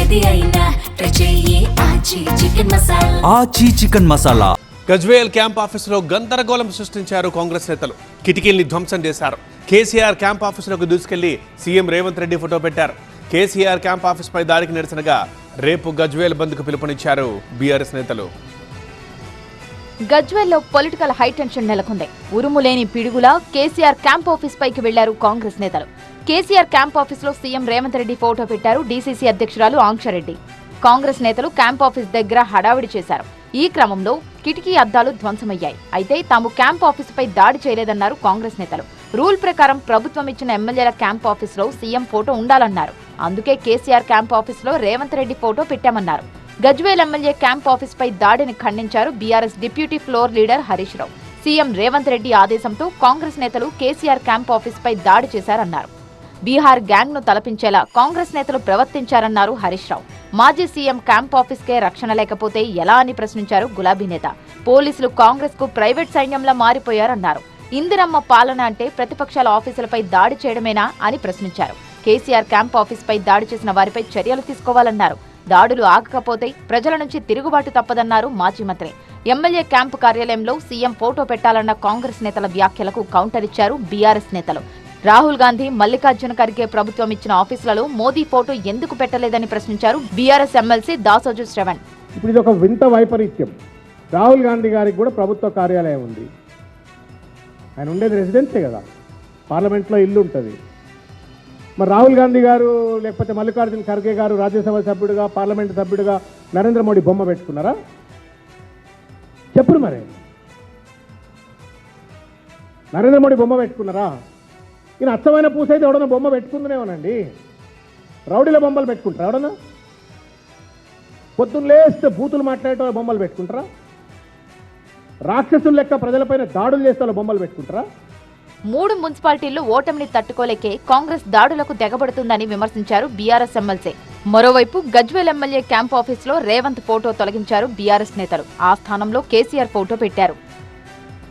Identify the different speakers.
Speaker 1: ఏది అయినా ఆచి చికెన్ మసాలా.
Speaker 2: గజ్వేల్ క్యాంప్ ఆఫీసులో గందరగోళం సృష్టించారు కాంగ్రెస్ నేతలు. కిటికీల్ని ధ్వంసం చేశారు. కేసీఆర్ క్యాంప్ ఆఫీసులోకి దూసుకెళ్లి సీఎం రేవంత్ రెడ్డి ఫోటో పెట్టారు. కేసీఆర్ క్యాంప్ ఆఫీసుపై దాడికి నిరసనగా రేపు గజ్వేల్ బంద్కు పిలుపునిచ్చారు బీఆర్ఎస్ నేతలు.
Speaker 3: గజ్వేల్లో పొలిటికల్ హైటెన్షన్ నెలకొంది. ఉరుములేని పిడుగులా కేసీఆర్ క్యాంప్ ఆఫీస్ పైకి వెళ్లారు కాంగ్రెస్ నేతలు. కేసీఆర్ క్యాంప్ ఆఫీసులో సీఎం రేవంత్ రెడ్డి ఫోటో పెట్టారు డీసీసీ అధ్యక్షురాలు ఆంక్షరెడ్డి. కాంగ్రెస్ నేతలు క్యాంప్ ఆఫీస్ దగ్గర హడావిడి చేశారు. ఈ క్రమంలో కిటికీ అద్దాలు ధ్వంసమయ్యాయి. అయితే తాము క్యాంప్ ఆఫీసుపై దాడి చేయలేదన్నారు కాంగ్రెస్ నేతలు. రూల్ ప్రకారం ప్రభుత్వం ఇచ్చిన ఎమ్మెల్యేల క్యాంప్ ఆఫీసులో సీఎం ఫోటో ఉండాలన్నారు. అందుకే కేసీఆర్ క్యాంప్ ఆఫీసులో రేవంత్ రెడ్డి ఫోటో పెట్టామన్నారు. గజ్వేల్ ఎమ్మెల్యే క్యాంప్ ఆఫీసుపై దాడిని ఖండించారు BRS deputy floor leader Harish Rao. CM Revanth Reddy ఆదేశంతో కాంగ్రెస్ నేతలు కేసీఆర్ క్యాంప్ ఆఫీసుపై దాడి చేశారన్నారు. బీహార్ గ్యాంగ్ ను తలపించేలా కాంగ్రెస్ నేతలు ప్రవర్తించారన్నారు హరీష్ రావు. మాజీ సీఎం క్యాంప్ ఆఫీస్కే రక్షణ లేకపోతే ఎలా అని ప్రశ్నించారు గులాబీ నేత. పోలీసులు కాంగ్రెస్ కు ప్రైవేట్ సైన్యంలా మారిపోయారన్నారు. ఇందిరమ్మ పాలన అంటే ప్రతిపక్షాల ఆఫీసులపై దాడి చేయడమేనా అని ప్రశ్నించారు. కేసీఆర్ క్యాంప్ ఆఫీసుపై దాడి చేసిన వారిపై చర్యలు తీసుకోవాలన్నారు. దాడులు ఆగకపోతే ప్రజల నుంచి తిరుగుబాటు తప్పదన్నారు మాజీ మంత్రి. ఎమ్మెల్యే క్యాంపు కార్యాలయంలో సీఎం ఫోటో పెట్టాలన్న కాంగ్రెస్ నేతల వ్యాఖ్యలకు కౌంటర్ ఇచ్చారు బీఆర్ఎస్ నేతలు. రాహుల్ గాంధీ, మల్లికార్జున ఖర్గే ప్రభుత్వం ఇచ్చిన ఆఫీసులలో మోదీ ఫోటో ఎందుకు పెట్టలేదని ప్రశ్నించారు బీఆర్ఎస్ ఎమ్మెల్సీ దాసోజు శ్రవణ్.
Speaker 4: ఇప్పుడు ఇది ఒక వింత వైపరీత్యం. రాహుల్ గాంధీ గారికి కూడా ప్రభుత్వ కార్యాలయం ఉంది. ఆయన ఉండేది రెసిడెన్సే కదా, పార్లమెంట్లో ఇల్లు ఉంటుంది. మరి రాహుల్ గాంధీ గారు లేకపోతే మల్లికార్జున ఖర్గే గారు రాజ్యసభ సభ్యుడిగా, పార్లమెంటు సభ్యుడిగా నరేంద్ర మోడీ బొమ్మ పెట్టుకున్నారా? చెప్పుడు మరి. నరేంద్ర మోడీ బొమ్మ పెట్టుకున్నారా? ఈయన అచ్చమైన పూసైతే ఎవడన్నా బొమ్మ పెట్టుకుందనేమోనండి. రౌడీల బొమ్మలు పెట్టుకుంటారా? ఎవడన్నా పొద్దున్న లేస్తే బూతులు మాట్లాడే బొమ్మలు పెట్టుకుంటారా? రాక్షసులు లెక్క ప్రజలపైన దాడులు చేస్తే బొమ్మలు పెట్టుకుంటారా?
Speaker 3: 3 మున్సిపాలిటీల్లో ఓటమిని తట్టుకోలేకే కాంగ్రెస్ దాడులకు తెగబడుతుందని విమర్శించారు బీఆర్ఎస్ ఎమ్మెల్సీ. మరోవైపు గజ్వేల్ ఎమ్మెల్యే క్యాంప్ ఆఫీసులో రేవంత్ ఫోటో తొలగించారు బీఆర్ఎస్ నేతలు. ఆ స్థానంలో కేసీఆర్ ఫోటో పెట్టారు.